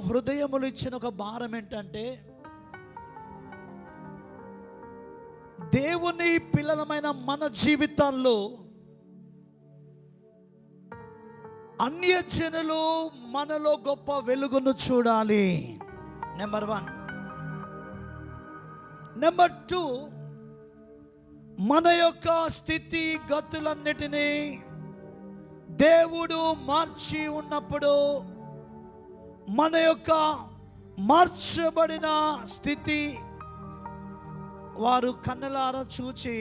హృదయములు ఇచ్చిన ఒక భారం ఏంటంటే, దేవుని పిల్లలమైన మన జీవితాల్లో అన్యజనులు మనలో గొప్ప వెలుగును చూడాలి. నెంబర్ 1. నెంబర్ 2, మన యొక్క స్థితి గతులన్నిటినీ దేవుడు మార్చి ఉన్నప్పుడు మన యొక్క మార్చబడిన స్థితి వారు కన్నులారా చూచి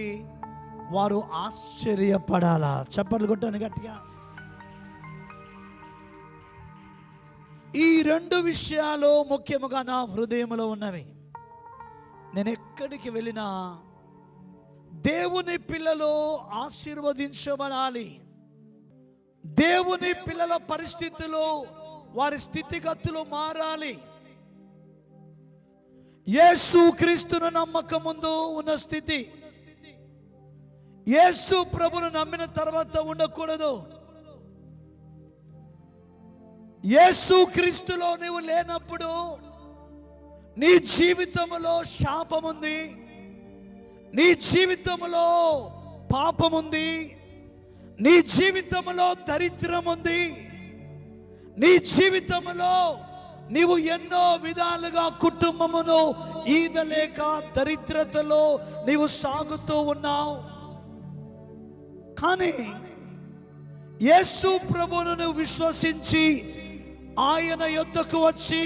వారు ఆశ్చర్యపడాలా. చప్పట్లు కొట్టండి గట్టిగా. ఈ 2 విషయాలు ముఖ్యముగా నా హృదయంలో ఉన్నవి. నేను ఎక్కడికి వెళ్ళినా దేవుని పిల్లలు ఆశీర్వదించబడాలి. దేవుని పిల్లల పరిస్థితులు, వారి స్థితిగతులు మారాలి. యేసు క్రీస్తును నమ్మక ముందు ఉన్న స్థితి యేసు ప్రభును నమ్మిన తర్వాత ఉండకూడదు. యేసు క్రీస్తులో నీవు లేనప్పుడు నీ జీవితంలో శాపముంది, నీ జీవితంలో పాపముంది, నీ జీవితంలో దరిద్రం ఉంది, నీ జీవితంలో నీవు ఎన్నో విధాలుగా కుటుంబమును ఈదలేక దరిద్రతలో నీవు సాగుతూ ఉన్నావు. కానీ యేసు ప్రభువును నువ్వు విశ్వసించి ఆయన యొద్దకు వచ్చి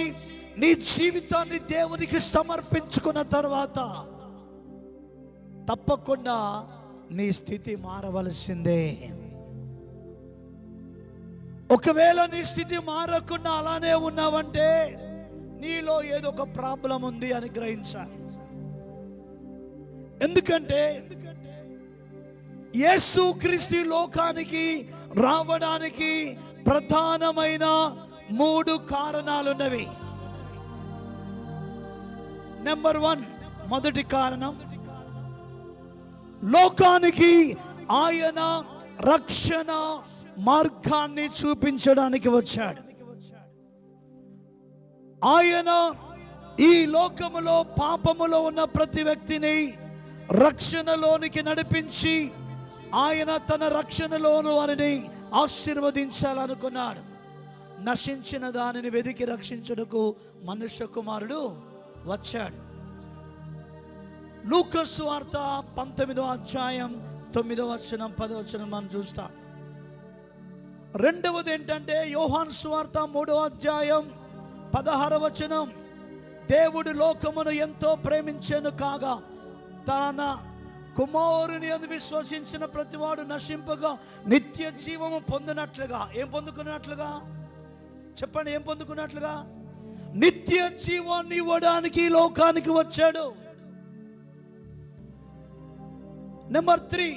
నీ జీవితాన్ని దేవునికి సమర్పించుకున్న తర్వాత తప్పకుండా నీ స్థితి మారవలసిందే. ఒకవేళ నీ స్థితి మారకుండా అలానే ఉన్నావంటే నీలో ఏదో ఒక ప్రాబ్లం ఉంది అని గ్రహించాలి. ఎందుకంటే యేసు క్రీస్తు లోకానికి రావడానికి ప్రధానమైన 3 కారణాలున్నవి. నెంబర్ 1, మొదటి కారణం, లోకానికి ఆయన రక్షణ మార్గాన్ని చూపించడానికి వచ్చాడు. ఆయన ఈ లోకములో పాపములో ఉన్న ప్రతి వ్యక్తిని రక్షణలోనికి నడిపించి ఆయన తన రక్షణలోను వారిని ఆశీర్వదించాలనుకున్నాడు. నశించిన దానిని వెదికి రక్షించుటకు మనుష్య కుమారుడు వచ్చాడు. లూకా సువార్త 19వ అధ్యాయం 9వ వచనం 10వ వచనం మనం చూస్తాం. రెండవది ఏంటంటే యోహాను సువార్త 3వ అధ్యాయం 16వ వచనం, దేవుడు లోకమును ఎంతో ప్రేమించెను కాగా తన కుమారుని యందు విశ్వసించిన ప్రతివాడు నశింపగా నిత్య జీవము పొందినట్లుగా. ఏం పొందుకున్నట్లుగా చెప్పండి? ఏం పొందుకున్నట్లుగా? నిత్య జీవాన్ని ఇవ్వడానికి లోకానికి వచ్చాడు. నెంబర్ 3,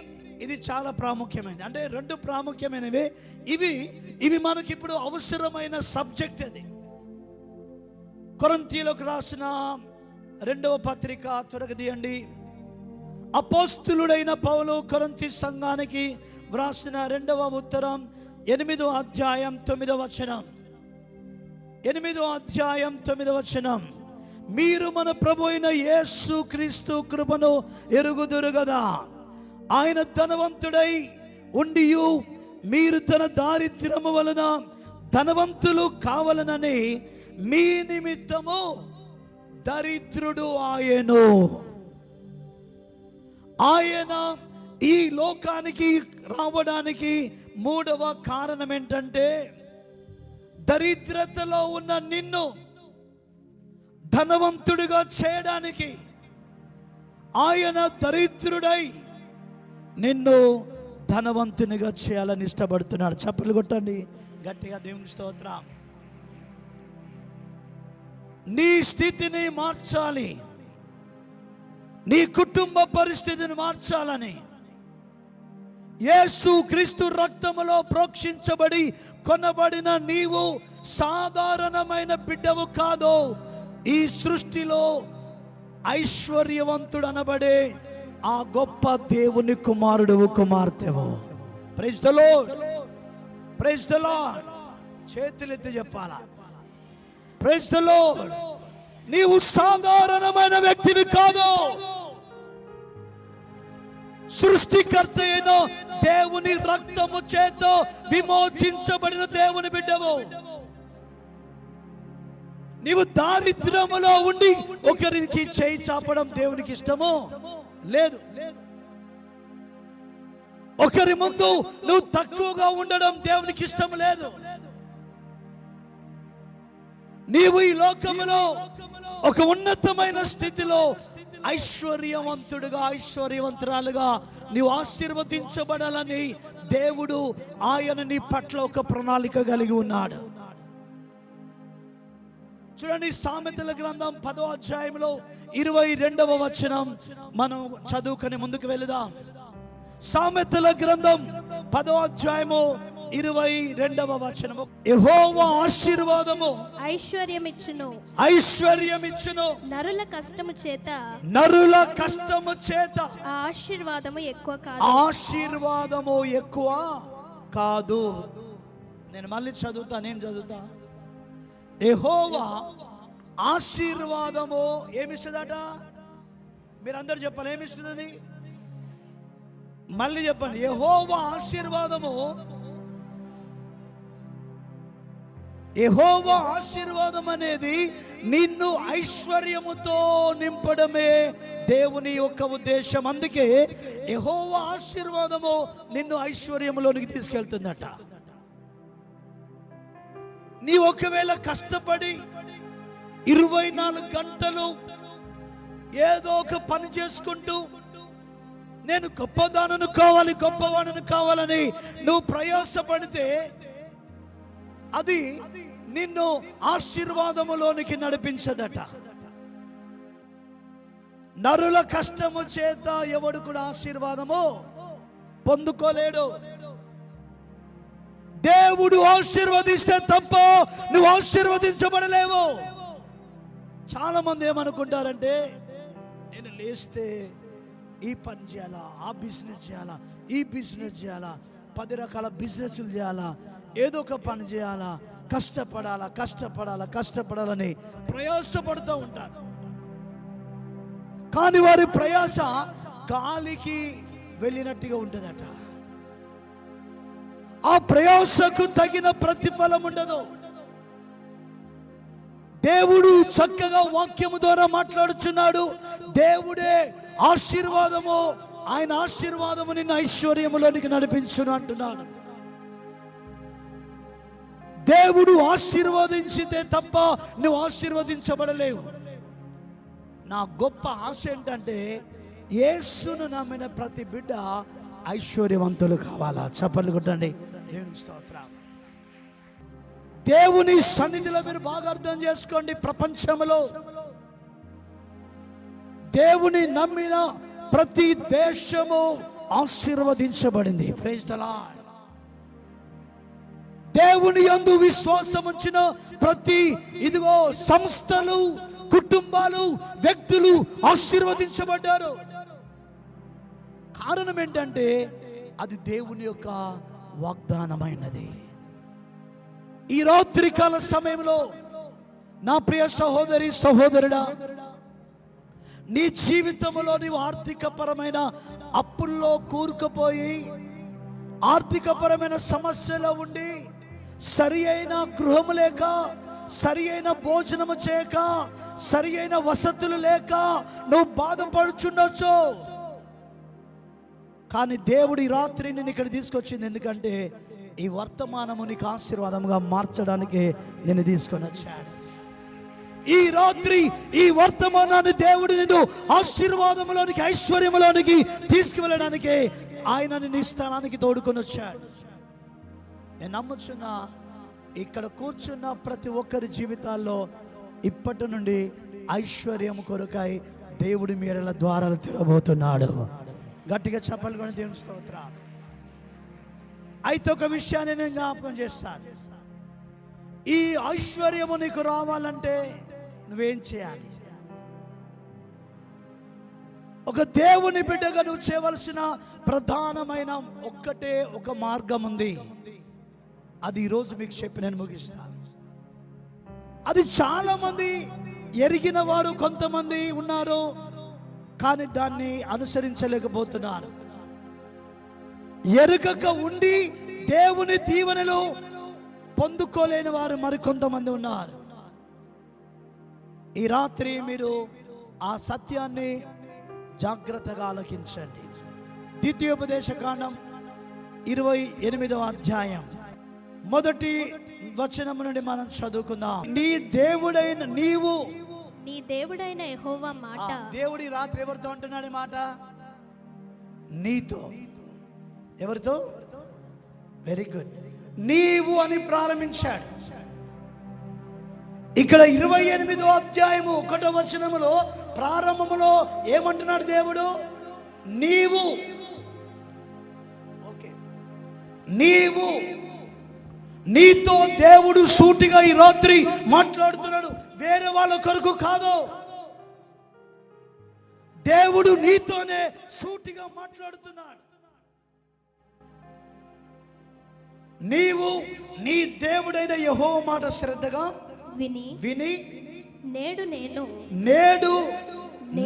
ఇది చాలా ప్రాముఖ్యమైనది. అంటే 2 ప్రాముఖ్యమైనవి. ఇవి మనకి ఇప్పుడు అవసరమైన సబ్జెక్ట్. అది కొరింథీయులకు రాసిన 2వ పత్రిక, త్వరగా తీయండి. అపోస్తులుడైన పౌలు కొరింథీ సంఘానికి వ్రాసిన 2వ ఉత్తరం 8వ అధ్యాయం 9వ వచనం. 8వ అధ్యాయం 9వ వచనం, మీరు మన ప్రభు అయిన యేసు క్రీస్తు కృపను ఎరుగుదురు గదా, ఆయన ధనవంతుడై ఉండియు మీరు తన దారిద్ర్యము వలన ధనవంతులు కావాలనని మీ నిమిత్తము దరిద్రుడు ఆయను. ఆయన ఈ లోకానికి రావడానికి 3వ కారణం ఏంటంటే దరిద్రతలో ఉన్న నిన్ను ధనవంతుడిగా చేయడానికి ఆయన దరిద్రుడై నిన్ను ధనవంతునిగా చేయాలని ఇష్టపడుతున్నాడు. చప్పట్లు కొట్టండి గట్టిగా, దేవుని స్తోత్రం. నీ స్థితిని మార్చాలి, నీ కుటుంబ పరిస్థితిని మార్చాలని యేసు క్రీస్తు రక్తములో ప్రోక్షించబడి కొనబడిన నీవు సాధారణమైన బిడ్డవు కాదు. ఈ సృష్టిలో ఐశ్వర్యవంతుడు అనబడే ఆ గొప్ప దేవుని కుమారుడు, కుమార్తెవు. Praise the Lord, praise the Lord. చేతులెత్తి చెప్పాలా? Praise the Lord. నీవు సాధారణమైన వ్యక్తివి కాదు. సృష్టికర్త అయిన దేవుని రక్తము చేత విమోచించబడిన దేవుని బిడ్డవు. నీవు దారిద్ర్యములో ఉండి ఒకరికి చేయి చాపడం దేవునికి ఇష్టమో లేదు. ఒకరి ముందు నువ్వు తక్కువగా ఉండడం దేవునికి ఇష్టం లేదు. నీవు ఈ లోకములో ఒక ఉన్నతమైన స్థితిలో ఐశ్వర్యవంతుడుగా ఐశ్వర్యవంతురాలుగా నీవు ఆశీర్వదించబడాలని దేవుడు ఆయన నీ పట్ల ఒక ప్రణాళిక కలిగి ఉన్నాడు. చూడండి, సామెతల గ్రంథం 10వ అధ్యాయంలో 22వ వచనం మనం చదువుకొని ముందుకు వెళదాం. సామెతల గ్రంథం 10వ అధ్యాయము 22వ వచనము. యెహోవా ఆశీర్వాదము ఐశ్వర్యమిచ్చును, ఐశ్వర్యమిచ్చును. నరుల కష్టము చేత, నరుల కష్టము చేత ఆ ఆశీర్వాదము ఎక్కువ కాదు. ఆశీర్వాదము ఎక్కువ కాదు. నేను మళ్ళీ చదువుతా, నేను చదువుతా. యెహోవా ఆశీర్వాదము ఏమిస్తుందట? మీరందరూ చెప్పాలి, ఏమిస్తుందని మళ్ళీ చెప్పండి. యెహోవా ఆశీర్వాదము, యెహోవా ఆశీర్వాదం అనేది నిన్ను ఐశ్వర్యముతో నింపడమే దేవుని యొక్క ఉద్దేశం. అందుకే యెహోవా ఆశీర్వాదము నిన్ను ఐశ్వర్యములోనికి తీసుకెళ్తుందట. నీ ఒకవేళ కష్టపడి 24 గంటలు ఏదో ఒక పని చేసుకుంటూ నేను గొప్పదానను కావాలి, గొప్పవాడను కావాలని నువ్వు ప్రయాసపడితే అది నిన్ను ఆశీర్వాదములోనికి నడిపించదట. నరుల కష్టము చేత ఎవడు కూడా ఆశీర్వాదము పొందుకోలేడు. దేవుడు ఆశీర్వదిస్తే తప్ప నువ్వు ఆశీర్వదించబడలేవు. చాలా మంది ఏమనుకుంటారంటే, నేను లేస్తే ఈ పని చేయాలా, ఆ బిజినెస్ చేయాలా, ఈ బిజినెస్ చేయాలా, 10 రకాల బిజినెస్లు చేయాలా, ఏదో ఒక పని చేయాలా, కష్టపడాలా కష్టపడాలా కష్టపడాలని ప్రయాసపడుతూ ఉంటారు. కానీ వారి ప్రయాస గాలికి వెళ్ళినట్టుగా ఉంటుందట. ఆ ప్రయాసకు తగిన ప్రతిఫలం ఉండదు. దేవుడు చక్కగా వాక్యము ద్వారా మాట్లాడుచున్నాడు. దేవుడే ఆశీర్వాదము, ఆయన ఆశీర్వాదము నిన్ను ఐశ్వర్యములోనికి నడిపించును అంటున్నాడు. దేవుడు ఆశీర్వదించితే తప్ప నువ్వు ఆశీర్వదించబడలేవు. నా గొప్ప ఆశ ఏంటంటే, యేసును నమ్మిన ప్రతి బిడ్డ ఐశ్వర్యవంతులు కావాలా? చప్పట్లు కొట్టండి. దేవుని స్తోత్రం. దేవుని సన్నిధిలో మీరు బాగా అర్థం చేసుకోండి, ప్రపంచంలో దేవుని నమ్మిన ప్రతి దేశము ఆశీర్వదించబడింది. Praise the lord. దేవుని యందు విశ్వాసం ఉంచిన ప్రతి ఇదిగో సంస్థలు, కుటుంబాలు, వ్యక్తులు ఆశీర్వదించబడ్డారు. కారణం ఏంటంటే అది దేవుని యొక్క వాగ్దానమైనది. ఈ రాత్రికాల సమయంలో నా ప్రియ సహోదరి సహోదరుడా, నీ జీవితంలో నీవు ఆర్థికపరమైన అప్పుల్లో కూరుకుపోయి, ఆర్థికపరమైన సమస్యలో ఉండి, సరి అయిన గృహము లేక, సరి అయిన భోజనము చేయక, సరి అయిన వసతులు లేక నువ్వు బాధపడుచుండొచ్చు. కానీ దేవుడు ఈ రాత్రి నేను ఇక్కడ తీసుకొచ్చింది ఎందుకంటే ఈ వర్తమానము నీకు ఆశీర్వాదముగా మార్చడానికి నేను తీసుకొని వచ్చాను. ఈ రాత్రి ఈ వర్తమానాన్ని దేవుడు నిన్ను ఆశీర్వాదములోనికి, ఐశ్వర్యములోనికి తీసుకువెళ్ళడానికి ఆయన నీ స్థానానికి తోడుకొని వచ్చాడు. నేను నమ్ముచున్నా ఇక్కడ కూర్చున్న ప్రతి ఒక్కరి జీవితాల్లో ఇప్పటి నుండి ఐశ్వర్యం కొరకై దేవుడి మీరల ద్వారాలు తెరవబోతున్నాడు. గట్టిగా చెప్పాలి కూడా దేవుని స్తోత్రం. అయితే ఒక విషయాన్ని నేను జ్ఞాపకం చేస్తాను. ఈ ఐశ్వర్యము నీకు రావాలంటే నువ్వేం చేయాలి? ఒక దేవుని బిడ్డగా నువ్వు చేయవలసిన ప్రధానమైన ఒక మార్గం ఉంది. అది ఈరోజు మీకు చెప్పి నేను ముగిస్తాను. అది చాలా మంది ఎరిగిన వారు కొంతమంది ఉన్నారు, కానీ దాన్ని అనుసరించలేకపోతున్నారు. ఎరుకక ఉండి దేవుని దీవెనలు పొందుకోలేని వారు మరికొంతమంది ఉన్నారు. ఈ రాత్రి మీరు ఆ సత్యాన్ని జాగ్రత్తగా ఆలకించండి. ద్వితీయోపదేశకాండం 28వ అధ్యాయం మొదటి వచనం నుండి మనం చదువుకుందాం. నీ దేవుడైన యెహోవా మాట. దేవుడి రాత్రి ఎవరితో అంటున్నాడు మాట? నీతో. ఎవరితో? Very good. నీవు అని ప్రారంభించాడు. ఇక్కడ 28వ అధ్యాయము 1వ వచనములో ప్రారంభములో ఏమంటున్నాడు దేవుడు? నీవు. ఓకే, నీవు. నీతో దేవుడు సూటిగా ఈ రాత్రి మాట్లాడుతున్నాడు, వేరే వాళ్ళ కొరకు కాదు. దేవుడు నీతోనే సూటిగా మాట్లాడుతున్నాడు. నీవు నీ దేవుడైన యెహోవా మాట శ్రద్ధగా విని నేడు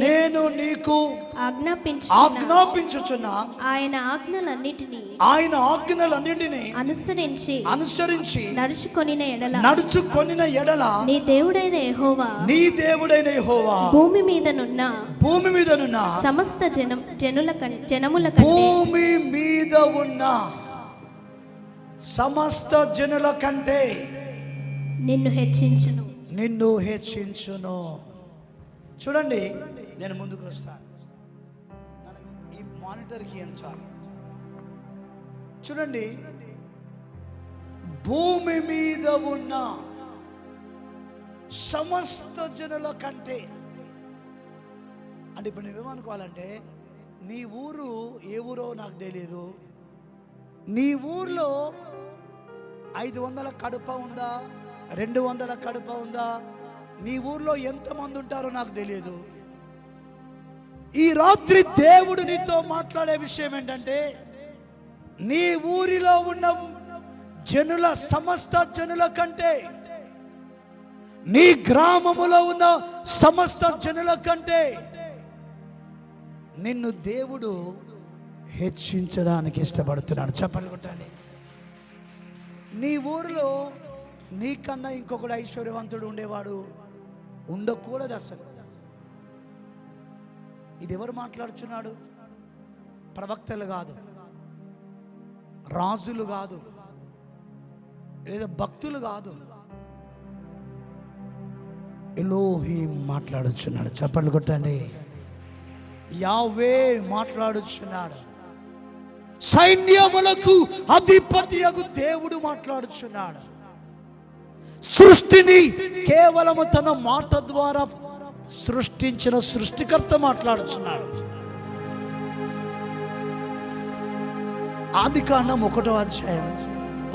నేను నీకు ఆజ్ఞాపించుచున్నా ఆయన ఆజ్ఞలన్నిటినీ అనుసరించి నడుచుకొనిన ఎడల నీ దేవుడైన యెహోవా భూమి మీదనున్న సమస్త జనుల కంటే నిన్ను హెచ్చించును. చూడండి, నేను ముందుకు వస్తాను. ఈ మానిటర్కి ఏం చాలు. చూడండి, భూమి మీద ఉన్న సమస్త జనుల కంటే. అంటే ఇప్పుడు నువ్వేమనుకోవాలంటే, నీ ఊరు ఏ ఊరో నాకు తెలియదు, నీ ఊర్లో 500 కడుప ఉందా, 200 కడుప ఉందా, నీ ఊర్లో ఎంతమంది ఉంటారో నాకు తెలియదు. ఈ రాత్రి దేవుడు నీతో మాట్లాడే విషయం ఏంటంటే, నీ ఊరిలో ఉన్న సమస్త జనుల కంటే, నీ గ్రామములో ఉన్న సమస్త జనుల కంటే నిన్ను దేవుడు హెచ్చించడానికి ఇష్టపడుతున్నాడు. చెప్పండి కొట్టండి. నీ ఊరిలో నీకన్నా ఇంకొకడు ఐశ్వర్యవంతుడు ఉండేవాడు ఉండకూడదు అసలు. ఇది ఎవరు మాట్లాడుచున్నాడు? ప్రవక్తలు కాదు, రాజులు కాదు, లేదా భక్తులు కాదు, ఎలోహీం మాట్లాడుచున్నాడు. చప్పట్లు కొట్టండి. యావే మాట్లాడుచున్నాడు. సైన్యములకు అధిపతియగు దేవుడు మాట్లాడుచున్నాడు. సృష్టిని కేవలము తన మాట ద్వారా సృష్టించిన సృష్టికర్త మాట్లాడుచున్నాడు. ఆదికాండం 1వ అధ్యాయం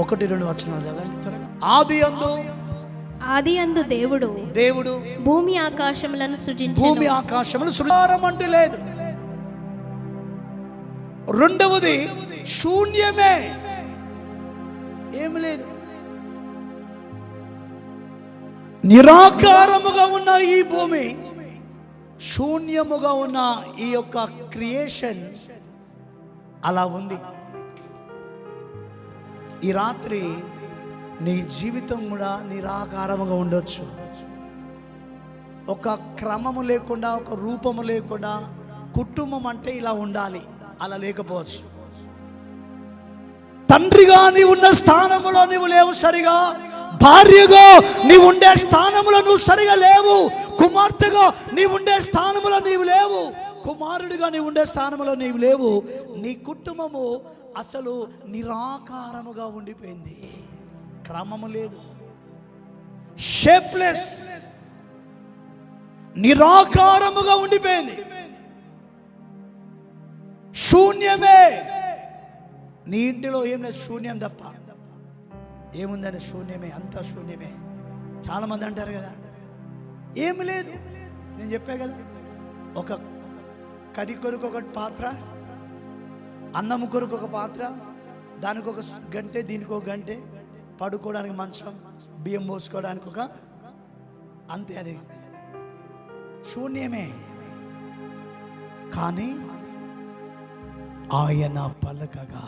1-2 వచనాలు చదవండి త్వరగా. ఆది అందు దేవుడు భూమి ఆకాశములను సృజించెను. అంటే లేదు. రెండవది శూన్యమే, ఏమి లేదు. నిరాకారముగా ఉన్న ఈ భూమి, శూన్యముగా ఉన్న ఈ యొక్క క్రియేషన్ అలా ఉంది. ఈ రాత్రి నీ జీవితం కూడా నిరాకారముగా ఉండొచ్చు. ఒక క్రమము లేకుండా, ఒక రూపము లేకుండా. కుటుంబం అంటే ఇలా ఉండాలి, అలా లేకపోవచ్చు. తండ్రిగా నీవు ఉన్న స్థానములో నీవు లేవు సరిగా. భార్యగా నీవు ఉండే స్థానములో నువ్వు సరిగా లేవు. కుమార్తెగా నీవు ఉండే స్థానములో నీవు లేవు. కుమారుడిగా నీవు ఉండే స్థానములో నీవు లేవు. నీ కుటుంబము అసలు నిరాకారముగా ఉండిపోయింది. క్రమము లేదు, షేప్లెస్, నిరాకారముగా ఉండిపోయింది. శూన్యమే. నీ ఇంటిలో ఏం లేదు, శూన్యం తప్ప. ఏముందని? శూన్యమే, అంతా శూన్యమే. చాలా మంది అంటారు కదా, ఏమి లేదు. నేను చెప్పా కదా, ఒక కర్రీ కొరకు ఒక పాత్ర, అన్నము కొరకు ఒక పాత్ర, దానికి ఒక గంటె, దీనికి ఒక గంటె, పడుకోవడానికి మంచం, బియ్యం పోసుకోవడానికి ఒక అంతే, అది శూన్యమే. కానీ ఆయన పలకగా,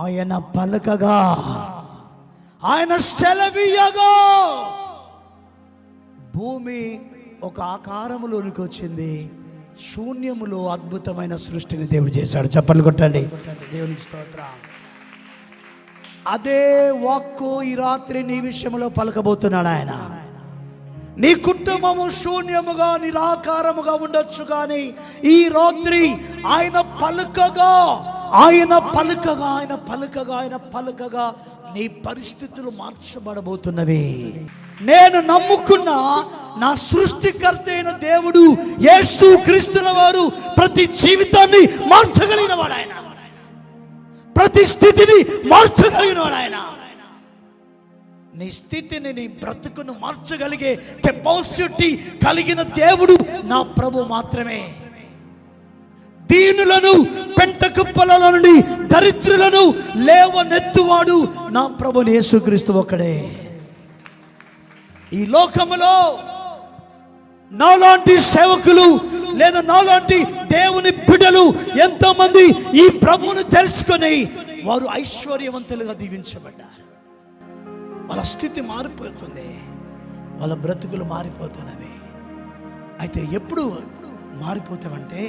ఆయన పలకగా, ఆయన సెలవీయగా భూమి ఒక ఆకారములోనికి వచ్చింది. శూన్యములో అద్భుతమైన సృష్టిని దేవుడు చేశాడు. చప్పట్లు కొట్టండి, దేవునికి స్తోత్రం. అదే వాక్కు ఈ రాత్రి నీ విషయంలో పలకబోతున్నాడు ఆయన. నీ కుటుంబము శూన్యముగా నిరాకారముగా ఉండొచ్చు, కానీ ఈ రాత్రి ఆయన పలకగా, ఆయన పలకగా, ఆయన పలకగా, ఆయన పలకగా నీ పరిస్థితులు మార్చబడబోతున్నవి. నేను నమ్ముకున్న నా సృష్టికర్త అయిన దేవుడు యేసు క్రీస్తుల వారు ప్రతి జీవితాన్ని మార్చగలిగిన వాడు ఆయన. ప్రతి స్థితిని మార్చగలిగిన వాడు ఆయన. నీ స్థితిని, నీ బ్రతుకును మార్చగలిగే కెపాసిటీ కలిగిన దేవుడు నా ప్రభు మాత్రమే. దీనులను పెంటకుప్పల నుండి దరిద్రులను లేవనెత్తువాడు నా ప్రభు యేసుక్రీస్తు ఒక్కడే. ఈ లోకములో నాలాంటి సేవకులు లేదా నాలాంటి దేవుని బిడ్డలు ఎంతో మంది ఈ ప్రభువును తెలుసుకొని వారు ఐశ్వర్యవంతులుగా దీవించబడ్డారు. వాళ్ళ స్థితి మారిపోతుంది, వాళ్ళ బ్రతుకులు మారిపోతున్నవి. అయితే ఎప్పుడు మారిపోతామంటే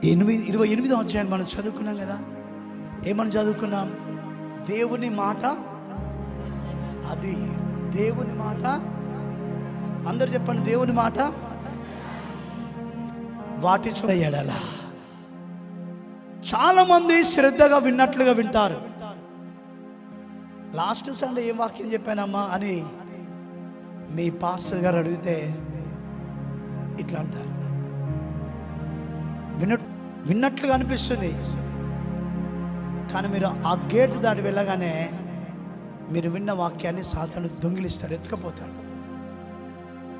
28వ అధ్యాయం మనం చదువుకున్నాం కదా. ఏమని చదువుకున్నాం? దేవుని మాట, అది దేవుని మాట. అందరు చెప్పండి, దేవుని మాట వాటి ఎడల. చాలా మంది శ్రద్ధగా విన్నట్లుగా వింటారు. లాస్ట్ సండే ఏం వాక్యం చెప్పానమ్మా అని మీ పాస్టర్ గారు అడిగితే ఇట్లా అంటారు. విన్నట్లుగా అనిపిస్తుంది, కానీ మీరు ఆ గేట్ దాటి వెళ్ళగానే మీరు విన్న వాక్యాన్ని సాతాను దొంగిలిస్తాడు, ఎత్తుకపోతాడు.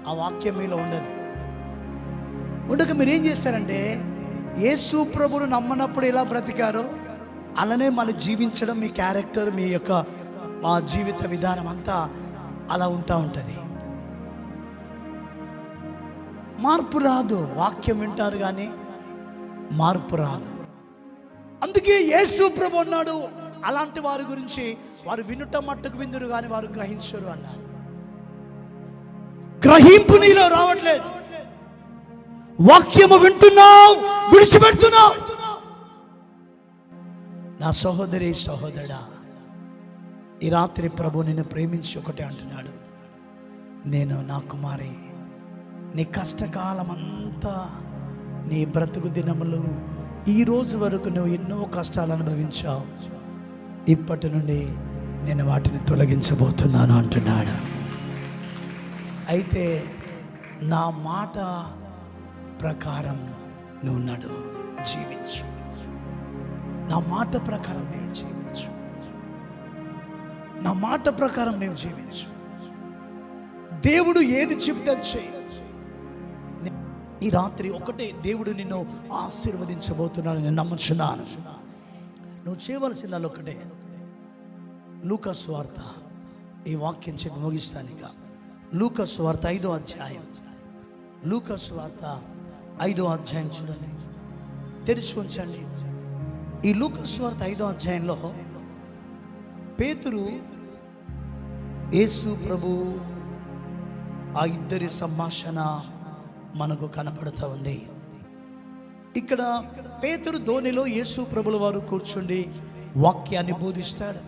ఆ వాక్యం మీలో ఉండదు. ఉండక మీరు ఏం చేస్తారంటే, యేసు ప్రభువును నమ్మనప్పుడు ఎలా బ్రతికారో అలానే మనం జీవించడం, మీ క్యారెక్టర్, మీ యొక్క మా జీవిత విధానం అంతా అలా ఉంటుంది. మార్పు రాదు. వాక్యం వింటారు కానీ మార్పు రాదు. అందుకే యేసు ప్రభు అన్నాడు, అలాంటి వారి గురించి, వారు వినుట మట్టుకు విందురు కానీ వారు గ్రహించరు అన్నారు. గ్రహింపు నీలో రావట్లేదు. వాక్యము వింటున్నావు, విడిచిపెడుతున్నావు. నా సహోదరి సహోదరుడా, ఈ రాత్రి ప్రభు నిన్ను ప్రేమించి ఒకటే అంటున్నాడు, నేను నా కుమారి, నీ కష్టకాలం అంతా, నీ బ్రతుకు దినములు ఈ రోజు వరకు నువ్వు ఎన్నో కష్టాలు అనుభవించావు, ఇప్పటి నుండి నేను వాటిని తొలగించబోతున్నాను అంటున్నాడు. అయితే నా మాట ప్రకారం నువ్వు నడు, జీవించు. నా మాట ప్రకారం నేను జీవించు. నా మాట ప్రకారం నేను జీవించు. దేవుడు ఏది చెప్తే చేయి. ఈ రాత్రి ఒకటే దేవుడు నిన్ను ఆశీర్వదించబోతున్నాడు, నేను నమ్ముచున్నాను. నువ్వు చేయవలసింది ఒకటే. లూకా సువార్త, ఈ వాక్యం చెప్పి ముగిస్తాను. ఇక లూకా సువార్త 5వ అధ్యాయం, లూకా సువార్త 5వ అధ్యాయం చూడండి, తెరిచి ఉంచండి. ఈ లూకా సువార్త 5వ అధ్యాయంలో పేతురు, యేసు ప్రభు, ఆ ఇద్దరి సంభాషణ మనకు కనపడుతూ ఉంది. ఇక్కడ పేతురు దోణిలో యేసు ప్రభుల వారు కూర్చుండి వాక్యాన్ని బోధిస్తాడు.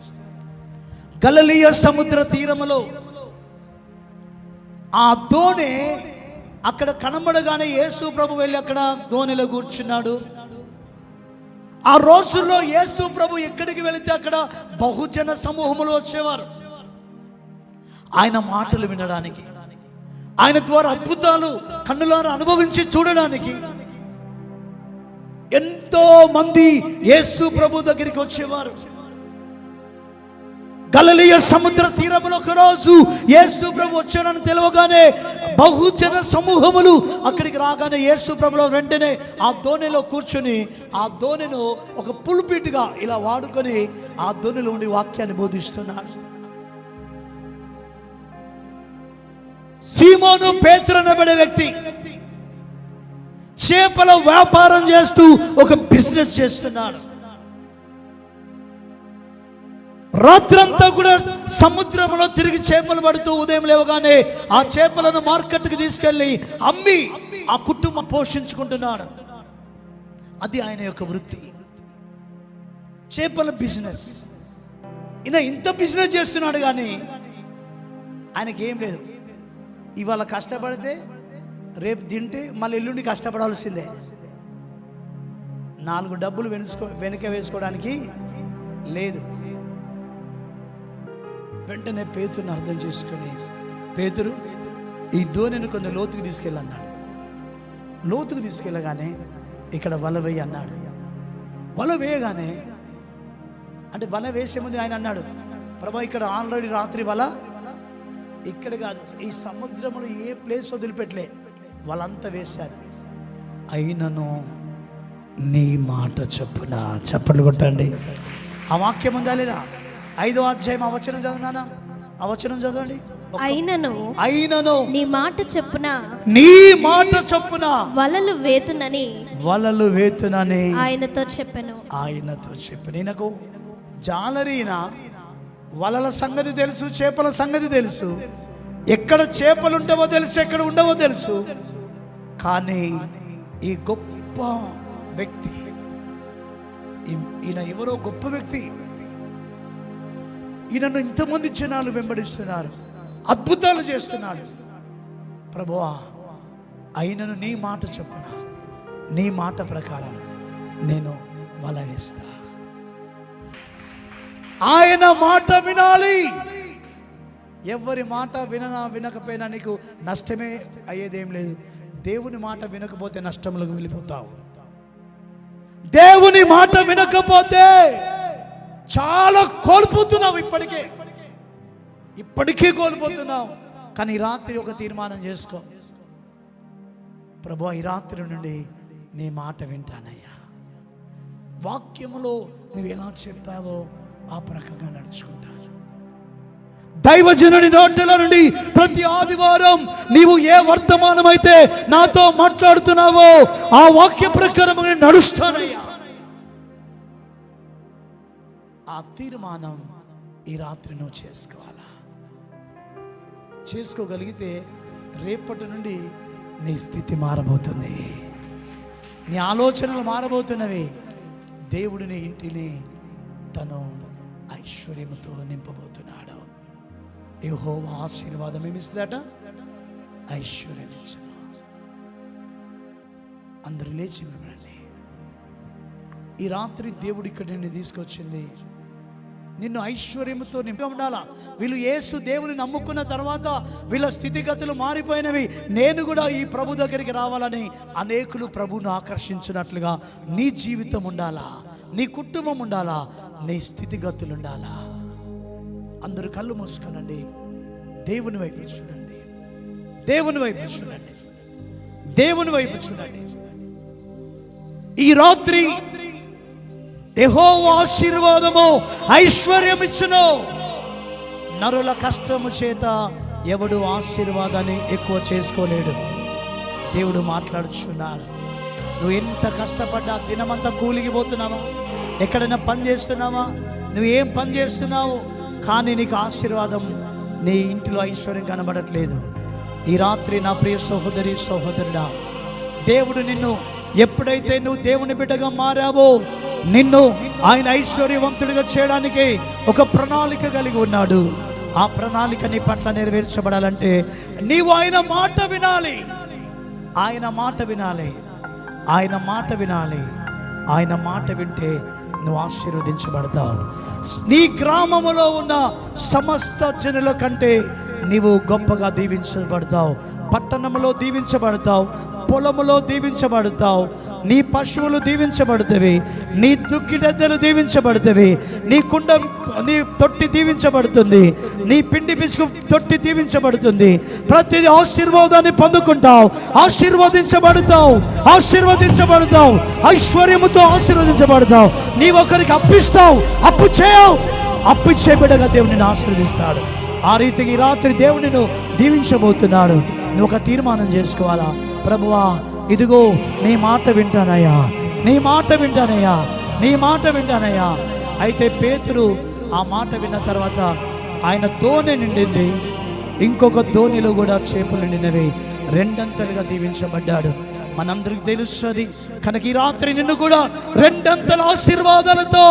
గలిలయ సముద్ర తీరములో ఆ దోణి అక్కడ కనబడగానే యేసు ప్రభు వెళ్ళి అక్కడ దోణిలో కూర్చున్నాడు. ఆ రోజుల్లో యేసు ప్రభు ఎక్కడికి వెళితే అక్కడ బహుజన సమూహములు వచ్చేవారు ఆయన మాటలు వినడానికి, ఆయన ద్వారా అద్భుతాలు కన్నులారా అనుభవించి చూడడానికి. ఎంతో మంది యేసు ప్రభు దగ్గరికి వచ్చేవారు. గలిలయ సముద్ర తీరములో ఒక రోజు యేసు ప్రభు వచ్చారని తెలియగానే బహుజన సమూహములు అక్కడికి రాగానే యేసు ప్రభులో వెంటనే ఆ దోణిలో కూర్చొని ఆ దోణిను ఒక పుల్పిట్గా ఇలా వాడుకొని ఆ దోణిలో ఉండి వాక్యాన్ని బోధిస్తున్నాడు. సీమోను పేతురు అనబడే వ్యక్తి చేపల వ్యాపారం చేస్తూ ఒక బిజినెస్ చేస్తున్నాడు. రాత్రంతా కూడా సముద్రంలో తిరిగి చేపలు పడుతూ ఉదయం లేవగానే ఆ చేపలను మార్కెట్కి తీసుకెళ్లి అమ్మి ఆ కుటుంబం పోషించుకుంటున్నాడు. అది ఆయన యొక్క వృత్తి, చేపల బిజినెస్. ఈయన ఇంత బిజినెస్ చేస్తున్నాడు కానీ ఆయనకి ఏం లేదు. ఇవాళ కష్టపడితే రేపు తింటే మళ్ళీ ఎల్లుండి కష్టపడాల్సిందే. 4 డబ్బులు వెనుక వేసుకోవడానికి లేదు. వెంటనే పేతురుని అర్థం చేసుకొని, పేతురు ఈ ధోనిని కొంత లోతుకు తీసుకెళ్ళన్నాడు. లోతుకు తీసుకెళ్ళగానే ఇక్కడ వల వేయి అన్నాడు. వల వేయగానే అంటే వల వేసే ముందు ఆయన అన్నాడు, ప్రభా ఇక్కడ ఆల్రెడీ రాత్రి వల ఇక్కడ కాదు, ఈ సముద్రంలో ఏ ప్లేస్ వదిలిపెట్టలే, వాళ్ళంతా వేశారు. అయినను నీ మాట చొప్పున. చప్పట్లు కొట్టండి. ఆ వాక్యం ఉందా లేదా? 5వ అధ్యాయం ఆ వచనం చదువునానా? ఆ వచనం చదవండి. అయినను నీ మాట చొప్పున వలలు వేతునని ఆయనతో చెప్పాను. ఈయనకు జాలరీన వలల సంగతి తెలుసు, చేపల సంగతి తెలుసు, ఎక్కడ చేపలు ఉంటావో తెలుసు, ఎక్కడ ఉండవో తెలుసు. కానీ ఈ గొప్ప వ్యక్తి, ఈయన ఎవరో గొప్ప వ్యక్తి, ఈయనను ఇంతమంది జనాలు వెంబడిస్తున్నారు, అద్భుతాలు చేస్తున్నాడు. ప్రభువా, అయినను నీ మాట చొప్పున, నీ మాట ప్రకారం నేను వల వేస్తా. ఆయన మాట వినాలి. ఎవరి మాట వినకపోయినా నీకు నష్టమే అయ్యేదేం లేదు. దేవుని మాట వినకపోతే నష్టంలోకి వెళ్ళిపోతావు. దేవుని మాట వినకపోతే చాలా కోల్పోతున్నావు. ఇప్పటికే కోల్పోతున్నావు. కానీ ఈ రాత్రి ఒక తీర్మానం చేసుకో, ప్రభువా ఈ రాత్రి నుండి నీ మాట వింటానయ్యా. వాక్యములో నువ్వు ఎలా చెప్పావో ఆ ప్రకారంగా నడుచుకుంటాను. దైవజనుడి నోటిలో నుండి ప్రతి ఆదివారం నీవు ఏ వర్తమానం అయితే నాతో మాట్లాడుతున్నావో ఆ వాక్య ప్రకారం నడుస్తానయ్యా. ఆ తీర్మానం ఈ రాత్రి నువ్వు చేసుకోవాలా. చేసుకోగలిగితే రేపటి నుండి నీ స్థితి మారబోతుంది, నీ ఆలోచనలు మారబోతున్నవి. దేవుడు నీ ఇంటిని తను ఐశ్వర్యముతో నింపబోతున్నాడు. యెహోవా ఆశీర్వాదం ఏమిస్తుందట? ఐశ్వర్యం ఇచ్చును. అందరూ లేచి నిలబడండి. ఈ రాత్రి దేవుడు ఇక్కడ నిన్ను తీసుకొచ్చింది నిన్ను ఐశ్వర్యముతో నింపి ఉండాలా. వీళ్ళు యేసు దేవుని నమ్ముకున్న తర్వాత వీళ్ళ స్థితిగతులు మారిపోయినవి. నేను కూడా ఈ ప్రభు దగ్గరికి రావాలని అనేకులు ప్రభువును ఆకర్షించినట్లుగా నీ జీవితం ఉండాలా, నీ కుటుంబం ఉండాలా, నీ స్థితిగతులు ఉండాలా. అందరూ కళ్ళు మూసుకోనండి. దేవుని వైపు చూడండి, దేవుని వైపు చూడండి, దేవుని వైపు చూడండి. ఈ రాత్రి యెహోవా ఆశీర్వాదము ఐశ్వర్యం ఇచ్చును. నరుల కష్టము చేత ఎవడు ఆశీర్వాదాన్ని ఎక్కువ చేసుకోలేడు. దేవుడు మాట్లాడుచున్నాడు. నువ్వు ఎంత కష్టపడ్డా, దినమంతా కూలికి పోతున్నావా, ఎక్కడైనా పని చేస్తున్నావా, నువ్వు ఏం పని చేస్తున్నావు, కానీ నీకు ఆశీర్వాదం, నీ ఇంటిలో ఐశ్వర్యం కనబడట్లేదు. ఈ రాత్రి నా ప్రియ సహోదరి సహోదరుడా, దేవుడు నిన్ను ఎప్పుడైతే నువ్వు దేవుని బిడ్డగా మారావో నిన్ను ఆయన ఐశ్వర్యవంతుడిగా చేయడానికి ఒక ప్రణాళిక కలిగి ఉన్నాడు. ఆ ప్రణాళిక నీ పట్ల నెరవేర్చబడాలంటే నీవు ఆయన మాట వినాలి. ఆయన మాట వినాలి. ఆయన మాట వినాలి. ఆయన మాట వింటే నువ్వు ఆశీర్వదించబడతావు. నీ గ్రామములో ఉన్న సమస్త జనుల కంటే నీవు గొప్పగా దీవించబడతావు. పట్టణంలో దీవించబడతావు, పొలములో దీవించబడతావు, నీ పశువులు దీవించబడుతవి, నీ దుక్కిడెద్దలు దీవించబడుతవి, నీ కుండ, నీ తొట్టి దీవించబడుతుంది, నీ పిండి పిసుకు తొట్టి దీవించబడుతుంది. ప్రతిదీ ఆశీర్వాదాన్ని పొందుకుంటావు, ఆశీర్వదించబడతావు, ఆశీర్వదించబడతావు, ఐశ్వర్యముతో ఆశీర్వదించబడతావు. నీ ఒకరికి అప్పిస్తావు, అప్పు చేయవు, అప్పు చేయబడగా దేవుని ఆశీర్వదిస్తాడు. ఆ రీతికి ఈ రాత్రి దేవుడు నిన్ను దీవించబోతున్నాడు. నువ్వు ఒక తీర్మానం చేసుకోవాలా, ప్రభువా ఇదిగో నీ మాట వింటానయ్యా, నీ మాట వింటానయ్యా, నీ మాట వింటానయ్యా. అయితే పేతురు ఆ మాట విన్న తర్వాత ఆయన దోణి నిండింది, ఇంకొక దోణిలో కూడా చేపలు నిండినవి, రెండంతలుగా దీవించబడ్డాడు. మనందరికి తెలుస్తుంది కనుక ఈ రాత్రి నిన్ను కూడా రెండంతల ఆశీర్వాదాలతో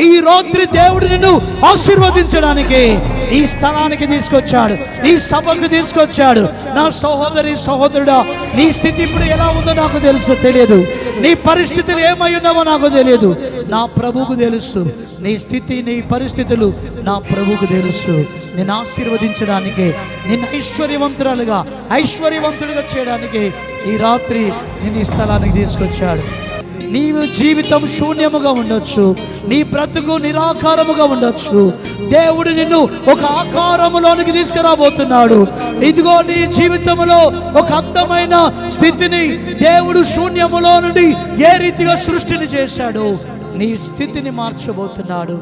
ఈ రాత్రి దేవుడు నిన్ను ఆశీర్వదించడానికి ఈ స్థలానికి తీసుకొచ్చాడు, ఈ సభకు తీసుకొచ్చాడు. నా సహోదరి సహోదరుడా, నీ స్థితి ఇప్పుడు ఎలా ఉందో నాకు తెలియదు, నీ పరిస్థితులు ఏమై ఉన్నావో నాకు తెలియదు, నా ప్రభువుకు తెలుసు. నీ స్థితి నీ పరిస్థితులు నా ప్రభువుకు తెలుసు. నేను ఆశీర్వదించడానికి, నిన్ను ఐశ్వర్యవంతుడిగా చేయడానికి ఈ రాత్రి నేను ఈ స్థలానికి తీసుకొచ్చాడు. నీవు జీవితం శూన్యముగా ఉండొచ్చు, నీ బ్రతుకు నిరాకారముగా ఉండొచ్చు, దేవుడు నిన్ను ఒక ఆకారములోనికి తీసుకురాబోతున్నాడు. ఇదిగో నీ జీవితంలో ఒక అందమైన స్థితిని దేవుడు శూన్యములో నుండి ఏ రీతిగా సృష్టిని చేశాడు, నీ స్థితిని మార్చబోతున్నాడు.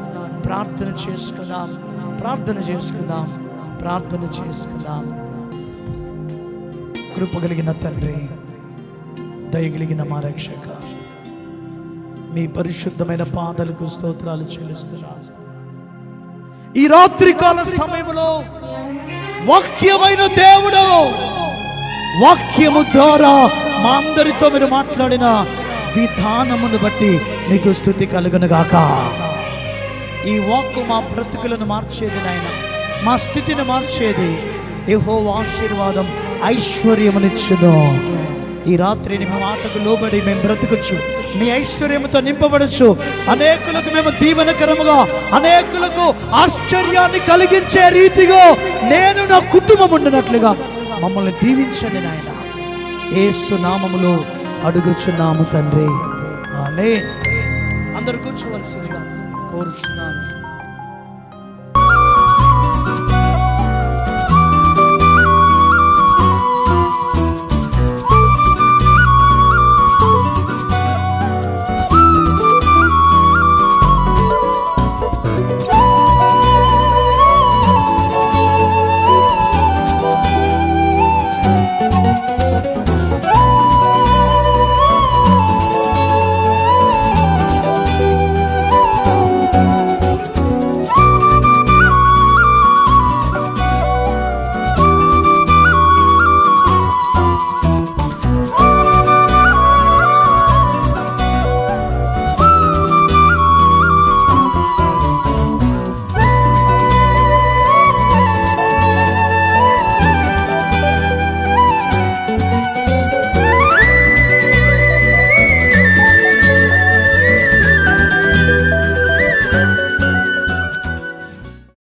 ప్రార్థన చేసుకుందాం, ప్రార్థన చేసుకుందాం, ప్రార్థన చేసుకుందాం. కృప కలిగిన తండ్రి, దయగలిగిన మా రక్షక, మీ పరిశుద్ధమైన పాదాలకు స్తోత్రాలు చెల్లిస్తున్నాను. ఈ రాత్రికాల సమయంలో వాక్యమైన దేవుడు, వాక్యము ద్వారా మా అందరితో మీరు మాట్లాడిన విధానమును బట్టి నీకు స్తుతి కలుగునుగాక. ఈ వాక్కు మా బ్రతుకులను మార్చేది నాయన, మా స్థితిని మార్చేది. యెహోవా ఆశీర్వాదం ఐశ్వర్యమునిచ్చును. ఈ రాత్రి మీ మాటకు లోబడి మేము బ్రతుకొచ్చు, మీ ఐశ్వర్యముతో నింపబడచ్చు. అనేకులకు మేము దీవెనకరముగా, అనేకులకు ఆశ్చర్యాన్ని కలిగించే రీతిగా నేను నా కుటుంబం ఉండినట్లుగా మమ్మల్ని దీవించండి నాయన. యేసు నామములో అడుగుచున్నాము తండ్రి, ఆమేన్. అందరూ కూర్చోవలసిందిగా కోరుచున్నాను.